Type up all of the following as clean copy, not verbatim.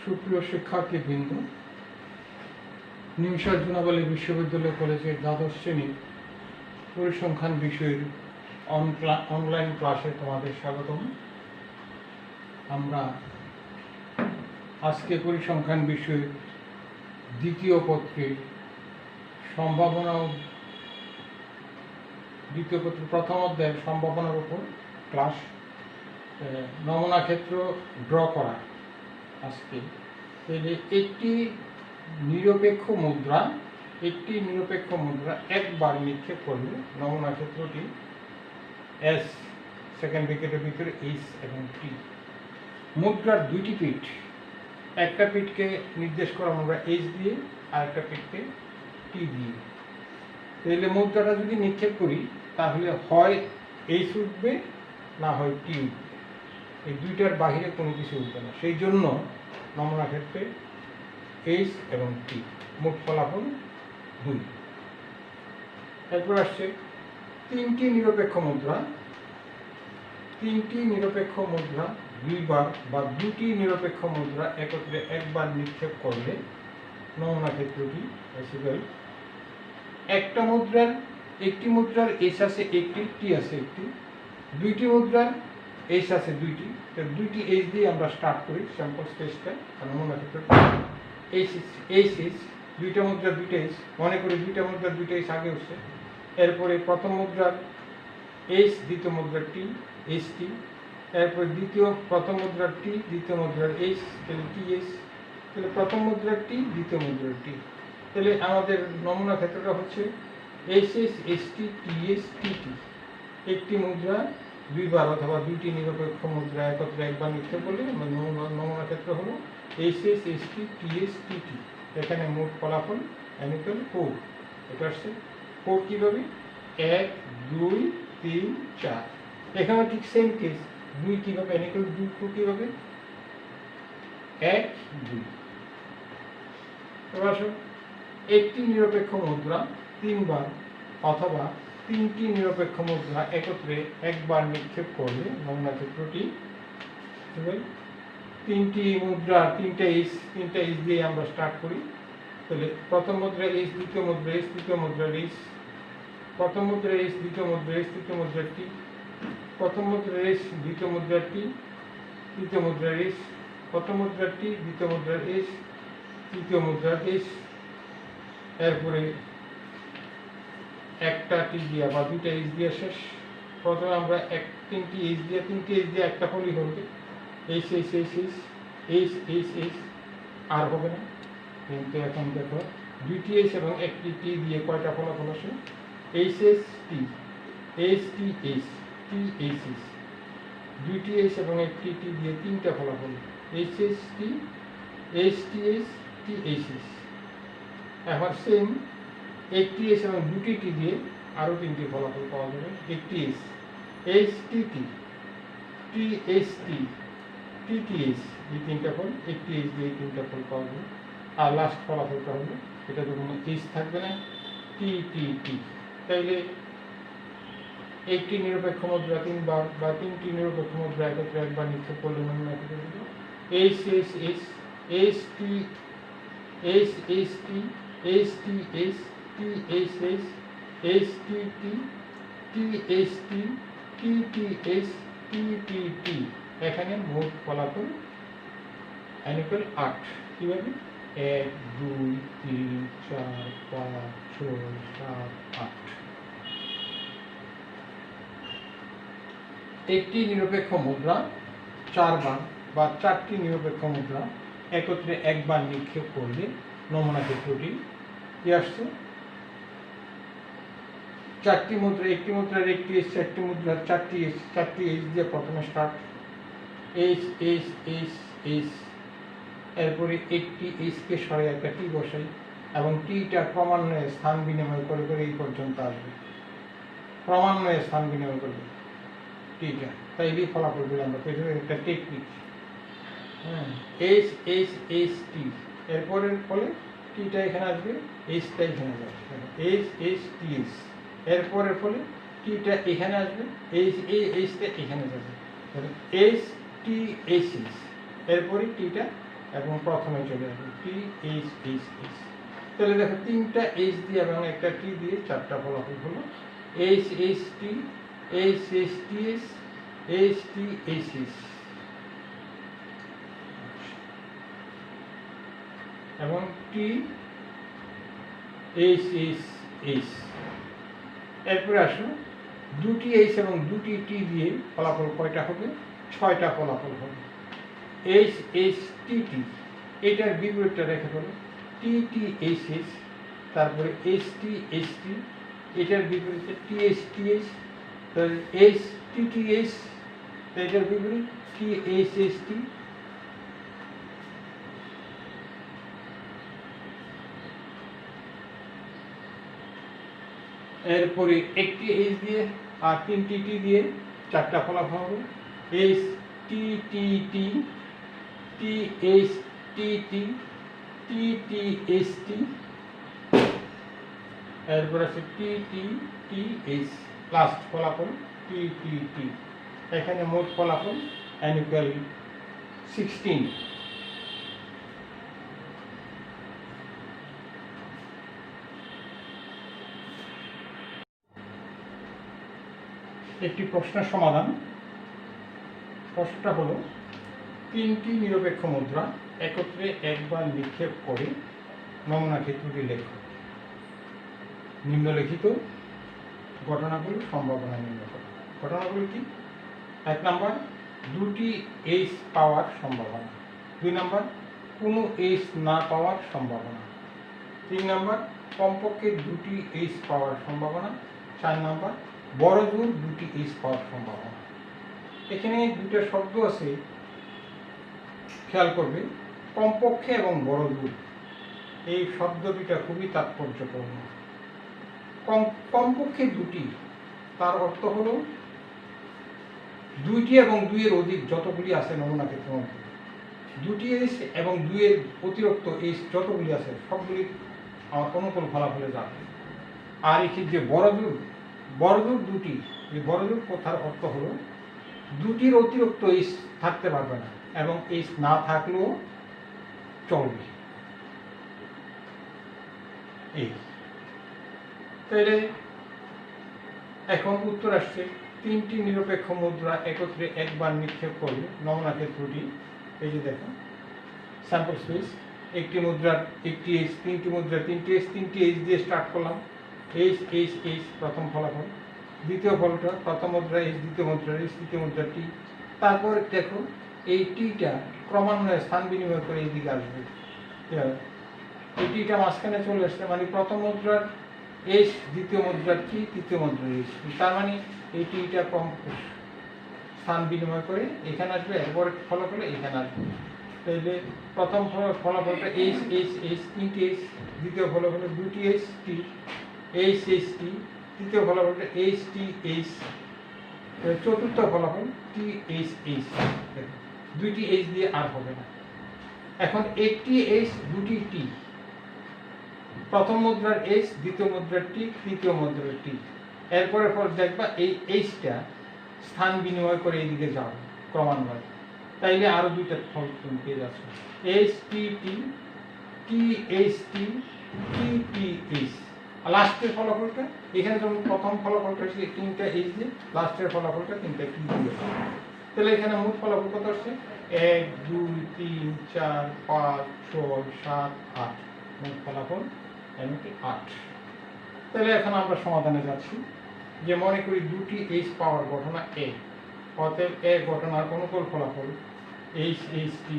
সুপ্রিয় শিক্ষার্থীবৃন্দ, নিমসার জোনাবালী বিশ্ববিদ্যালয় কলেজের দ্বাদশ শ্রেণীর পরিসংখ্যান বিষয়ের অনলাইন ক্লাসে তোমাদের স্বাগতম। আমরা আজকে পরিসংখ্যান বিষয়ের দ্বিতীয় পত্রের প্রথম অধ্যায়ের সম্ভাবনার উপর ক্লাস, নমুনা ক্ষেত্র ড্র করা। আজকে একটি নিরপেক্ষ মুদ্রা একবার নিক্ষেপ করলে নমুনা ক্ষেত্রটি এস, সেকেন্ড ব্র্যাকেটের ভিতরে এইচ এবং টি। মুদ্রার দুইটি পিঠ, একটা পিঠকে নির্দেশ করা আমরা এইচ দিয়ে আর একটা পিঠকে টি দিয়ে। তাহলে মুদ্রাটা যদি নিক্ষেপ করি তাহলে হয় এইচ উঠবে, না হয় টি উঠবে। এই দুইটার বাহিরে কোনো কিছু উঠবে না। সেই জন্য নমুনা ক্ষেত্রে এইচ এবং টি, মোট ফলাফল 2। এরপর আসছে তিনটি নিরপেক্ষ মুদ্রা দুইবার বা দুটি নিরপেক্ষ মুদ্রা একত্রে একবার নিক্ষেপ করলে নমুনা ক্ষেত্রটি একটি মুদ্রার এইচ আছে একটি, টি আছে একটি। দুইটি মুদ্রার এইচ আছে দুইটি, দুইটি এইচ দিয়ে আমরা স্টার্ট করি স্যাম্পল স্পেসটা। নমুনা ক্ষেত্রটা এইচ দুইটা মুদ্রার দুইটা এইচ, মনে করি দুইটা মুদ্রার দুইটা এইচ আগে উঠছে। এরপরে প্রথম মুদ্রার এইচ, দ্বিতীয় মুদ্রার টি, এইচ টি। এরপরে প্রথম মুদ্রার টি, দ্বিতীয় মুদ্রার এইচ, তাহলে টি এইচ। তাহলে প্রথম মুদ্রার টি, দ্বিতীয় মুদ্রার টি। তাহলে আমাদের নমুনা ক্ষেত্রটা হচ্ছে H S, H T, T S, T T. একটি মুদ্রা দুইবার অথবা দুইটি নিরপেক্ষ মুদ্রা একত্রে একবার নিক্ষেপ করলে নমুনা ক্ষেত্র হলো H S, H T, T S, T T. এখানে মোট ফলাফল n = 4। এটা আসছে 4 কীভাবে? 1, 2, 3, 4। এখানে ঠিক সেম কেস। 2 কীভাবে? n = 2 কীভাবে? 1, 2। এবার আসো, একটি নিরপেক্ষ মুদ্রা তিনবার অথবা তিনটি নিরপেক্ষ মুদ্রা একত্রে একবার নিক্ষেপ করলে নমুনা ক্ষেত্রটি তিনটি মুদ্রা তিনটা এইচ দিয়ে আমরা স্টার্ট করি। তাহলে প্রথম মুদ্রা এইচ, দ্বিতীয় মুদ্রা এইচ, তৃতীয় মুদ্রা এইচ, প্রথম মুদ্রা এইচ, দ্বিতীয় মুদ্রা এইচ, তৃতীয় মুদ্রা টি, প্রথম মুদ্রা এইচ, দ্বিতীয় মুদ্রা টি, তৃতীয় মুদ্রা এইচ, প্রথম মুদ্রা টি, দ্বিতীয় মুদ্রা এইচ, তৃতীয় মুদ্রা এইচ। এরপরে একটা টি দিয়া বা দুইটা এইচ দিয়ে শেষ। প্রথমে আমরা তিনটি এইচ দিয়ে একটা ফলই হবে, H H H H H H H, আর হবে না। কিন্তু এখন দেখো দুইটি এইচ এবং একটি টি দিয়ে কয়টা ফলাফল আসে? H S T, H T H, T H H. দুইটি এইচ এবং একটি টি দিয়ে তিনটা ফলাফল, H S T, H T H, T H H. এখন সেম একটি এইচ এবং দুটি টি দিয়ে আরও তিনটি ফলাফল পাওয়া যাবে। একটি H, H T T, T H T, T T H, এই তিনটা ফল, একটি এইচ দিয়ে এই তিনটা ফল পাওয়া যাবে। আর লাস্ট ফলাফলটা হলো, এটা তো কোনো এইচ থাকবে না, টি টি টি। তাইলে একটি নিরপেক্ষ মুদ্রা তিনবার বা তিনটি নিরপেক্ষ মুদ্রা একত্রে একবার নিক্ষেপ করলে নমুনা ক্ষেত্র H H H, H T, H H T, H T H, T H H, H T T, T H T, T T H, T T T. এখানে মোট ফলাফল n = 8। কীভাবে? 1, 2, 3, 4, 5, 6, 7, 8। একটি নিরপেক্ষ মুদ্রা চারবার বা চারটি নিরপেক্ষ মুদ্রা একত্রে একবার নিক্ষেপ করলে নমুনা ক্ষেত্রটি কি আসছে? চারটি মুদ্রা, একটি মুদ্রার একটি এইচ, চারটি মুদ্রার চারটি এইচ দিয়ে প্রথমে start, H H H H. এরপরে একটি এইচকে সরে একটা টি বসাই এবং টিটা ক্রমান্বয়ে স্থান বিনিময় করে করে এই পর্যন্ত আসবে, ক্রমান্বয়ে স্থান বিনিময় করবে টিটা। তাই এই ফলাফলগুলো আমরা পেয়েছি। একটা টেকনিক, এইচ এইচ এইচ টি। এরপরের ফলে টিটা এখানে আসবে, এইচটা এখানে যাবে, এইচ এইচ টি এইচ। এরপরের ফলে টিটা এখানে আসবে, এইচটা এখানে যাবে, এইচ টি এইচ এইচ। এরপরে টিটা এবং প্রথমে চলে আসবে টি এইচ এইচ এইচ। তাহলে দেখো তিনটা এইচ দিয়ে এবং একটা টি দিয়ে চারটা ফলাফল হলো H H T, H H T H, H T H H এবং টি এইচ এইচ এইচ। এরপরে আসো দুটি এইচ এবং দুটি টি দিয়ে ফলাফল কয়টা হবে? ছয়টা ফলাফল হবে। এইচ এইচ টি টি, এটার বিপরীতটা রেখে ফেলো টি টি এইচ এইচ, তারপরে এইচ টি এইচ টি, এটার বিপরীতে টি এইচ টি এইচ, তাহলে এইচ টি টি এইচ, এটার বিপরীত টি এইচ এইচ টি। এরপরে একটি এইচ দিয়ে আর তিনটি টি দিয়ে চারটা ফলাফল হবে H T T T, T H T T, T T H টি, এরপর আছে টি টি টি এইচ, লাস্ট ফলাফল টি টি টি। এখানে মোট ফলাফল n = 16। একটি প্রশ্নের সমাধান। প্রশ্নটা হলো তিনটি নিরপেক্ষ মুদ্রা একত্রে একবার নিক্ষেপ করে নমুনা ক্ষেত্রটি লেখো। নিম্নলিখিত ঘটনাগুলো সম্ভাবনা নির্ণয় করো। ঘটনাগুলো কি? 1 নম্বর, দুটি এইচ পাওয়ার সম্ভাবনা। 2 নম্বর, কোনো এইচ না পাওয়ার সম্ভাবনা। 3 নম্বর, কমপক্ষে দুটি এইচ পাওয়ার সম্ভাবনা। 4 নম্বর, বড় জোর দুটি এইচ পাওয়ার সম্ভাবনা। এখানে দুটো শব্দ আছে, খেয়াল করবে, কমপক্ষে এবং বড় জোর। এই শব্দ দুটা খুবই তাৎপর্যপূর্ণ। কমপক্ষে দুটি, তার অর্থ হলো দুইটি এবং দুইয়ের অধিক যতগুলি আছে নমুনা ক্ষেত্রের মধ্যে, দুটি এইচ এবং দুইয়ের অতিরিক্ত এইচ যতগুলি আছে সবগুলি আমার অনুকূল ফলাফলে যাবে। আর এখানে যে বড় জোর দুটি, এই বড় জোর কথার অর্থ হলো দুটির অতিরিক্ত এইচ থাকতে পারবে না এবং এইচ না থাকলেও চলবে। এই তাহলে এখন উত্তর আসছে তিনটি নিরপেক্ষ মুদ্রা একত্রে একবার নিক্ষেপ করলে নমুনা ক্ষেত্রটি, এই যে দেখো স্যাম্পল স্পেস, একটি মুদ্রার একটি এইচ, তিনটি মুদ্রা তিনটি এইচ, তিনটি এইচ দিয়ে স্টার্ট করলাম, এইচ এইচ এইচ প্রথম ফলাফল। দ্বিতীয় ফলটা প্রথম মুদ্রা এইচ, দ্বিতীয় মুদ্রা এইচ, তৃতীয় মুদ্রা টি। তারপর দেখো এই টিটা ক্রমান্বয়ে স্থান বিনিময় করে এইদিকে আসবে। এই টিটা মাঝখানে চলে আসছে, মানে প্রথম মুদ্রার এইচ, দ্বিতীয় মুদ্রার টি, তৃতীয় মুদ্রার এইচ। তার মানে এই টিটা কম স্থান বিনিময় করে এখানে আসবে, এরপর ফলাফলে এখানে আসবে। তাহলে প্রথম ফলাফলটা এইচ এইচ এইচ, তিনটি এইচ। দ্বিতীয় ফলাফলে দুটি এইচ টি, এইচ এইচ টি। তৃতীয় ফলাফলটা এইচ টি এইচ। চতুর্থ ফলাফল টি এইচ এইচ। দুইটি এইচ দিয়ে আর হবে না। এখন একটি এইচ, দুটি টি, প্রথম মুদ্রার এইচ, দ্বিতীয় মুদ্রার টি, তৃতীয় মুদ্রার টি। এরপরে পর দেখবা এই এইচটা স্থান বিনিময় করে এইদিকে যাবে ক্রমান্বয়ে। তাইলে আরো দুইটা ফল তুমি পেয়ে যাচ্ছ, H T T, T H T, T T H. লাস্টের ফলাফলটা এখানে যখন প্রথম ফলাফলটা হচ্ছে তিনটা এইচ দিয়ে, লাস্টের ফলাফলটা তিনটা টি দিয়ে। তাহলে এখানে মোট ফলাফল কত আসছে? 1 2 3 4 5 6 7 8। মোট ফলাফল এমনকি 8। তাহলে এখন আমরা সমাধানে যাচ্ছি। যে মনে করি দুটি এইচ পাওয়ার ঘটনা এ, অতএব এ ঘটনার অনুকূল ফলাফল এইচ এইচ টি,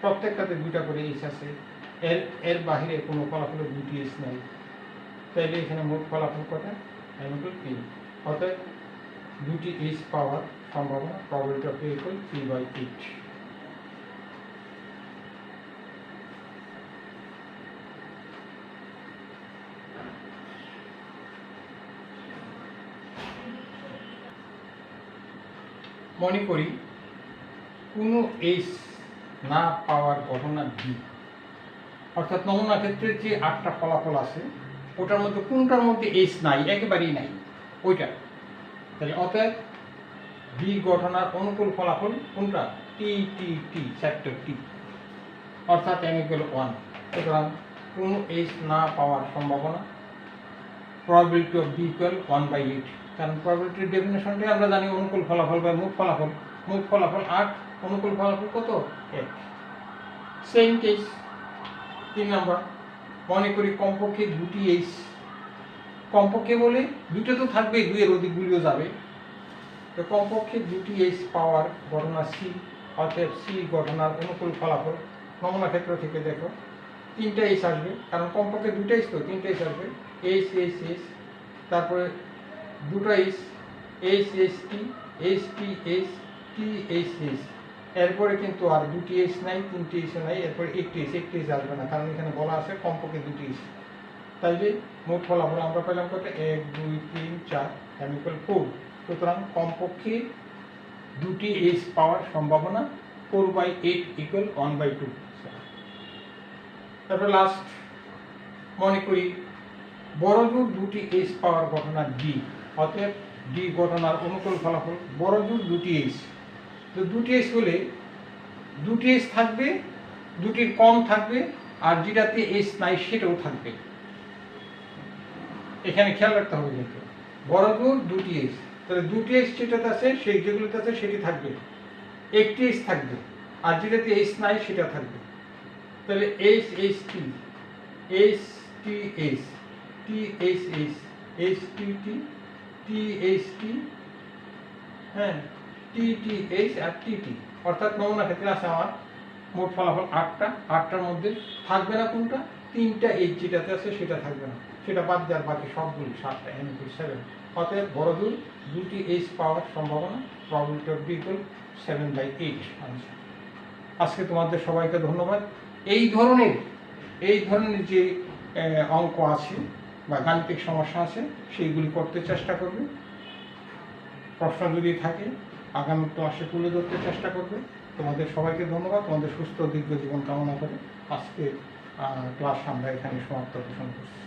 প্রত্যেকটাতে দুইটা করে এইচ আছে, এর বাহিরে কোনো ফলাফলে দুটি এইচ নাই। তাইলে এখানে মোট ফলাফল কটা? এমনকি 3। অতএব দুটি এইচ পাওয়ার সম্ভাবনা, প্রবাবিলিটি অফ এ ইকুয়াল 3/8। মনে করি কোনো এইচ না পাওয়ার ঘটনা বি, অর্থাৎ নমুনা ক্ষেত্রে যে 8টা ফলাফল আছে ওটার মধ্যে কোনটার মধ্যে এইচ নাই, একেবারেই নাই ওইটা। তাহলে অতএব বি ঘটনার অনুকূল ফলাফল কোনটা? টি টি টি, সেক্টর টি। অর্থাৎ n = 1। সুতরাং কোনো h না পাওয়ার সম্ভাবনা probability of b = 1/8। কারণ প্রবাবিলিটির ডেফিনেশনটাই আমরা জানি অনুকূল ফলাফল বা মোট ফলাফল। মোট ফলাফল 8, অনুকূল ফলাফল কত? 1। Same case 3 number. মনে করি কমপক্ষে দুটি h, কমপক্ষে বলে দুটো তো থাকবেই, দুইয়ের অধিকগুলিও যাবে, তো কমপক্ষে দুটি h পাওয়ার ঘটনা c, অতএব c ঘটনার অনুকূল ফলাফল নমুনা ক্ষেত্র থেকে দেখো 3টা h আসবে, কারণ কমপক্ষে দুটো h, তো 3টা h আসবে, h h h, তারপরে দুটো h, h h t, h t h, t h h, এরপরে কিন্তু আর দুটি h নাই, 3টি h নাই, এরপরে একটি h আসবে না, কারণ এখানে বলা আছে কমপক্ষে দুটি h। তাইলে মোট ফলাফল আমরা পেলাম কত? 1 2 3 4, m = 4। সুতরাং কমপক্ষে দুটি h পাওয়ার সম্ভাবনা 4/8 = 1/2। তারপর লাস্ট, মনে করি বড়জোর দুটি h পাওয়ার ঘটনা d, অতএব d ঘটনার অনুকূল ফলাফল বড়জোর দুটি h। তো দুটি h হলে দুটি h থাকবে, দুটির কম থাকবে, আর যেটাতে h নাই সেটাও থাকবে। এখানে খেয়াল রাখতে হবে, কিন্তু বড়জোর দুটি h, তাহলে দুটি h যেটাতে আছে সেই যেগুলোতে আছে সেটি থাকবে, একটি h থাকবে, আর যেটাতে h নাই সেটা থাকবে। তাহলে h h t, h t h, t h h, h t t, t h t, হ্যাঁ, t t h আর t t। অর্থাৎ নমুনা ক্ষেত্রে আছে আমার মোট ফলাফল 8টার মধ্যে থাকবে না কোনটা? 3টা h যেটাতে আছে সেটা থাকবে না, সেটা বাদ দেওয়ার বাকি সবগুলি 7টা, n = 7। অতএব বড়জোর দুটি h পাওয়ার সম্ভাবনা probability of b = 7/8 আনসার। আজকে তোমাদের সবাইকে ধন্যবাদ। এই ধরনের যে অঙ্ক আছে বা গাণিতিক সমস্যা আছে সেইগুলি করতে চেষ্টা করবে। প্রশ্ন যদি থাকে আগামী ক্লাসে তুলে ধরতে চেষ্টা করবে। তোমাদের সবাইকে ধন্যবাদ। তোমাদের সুস্থ দীর্ঘ জীবন কামনা করে আজকে ক্লাস আমরা এখানে সমাপ্ত ঘোষণা করছি।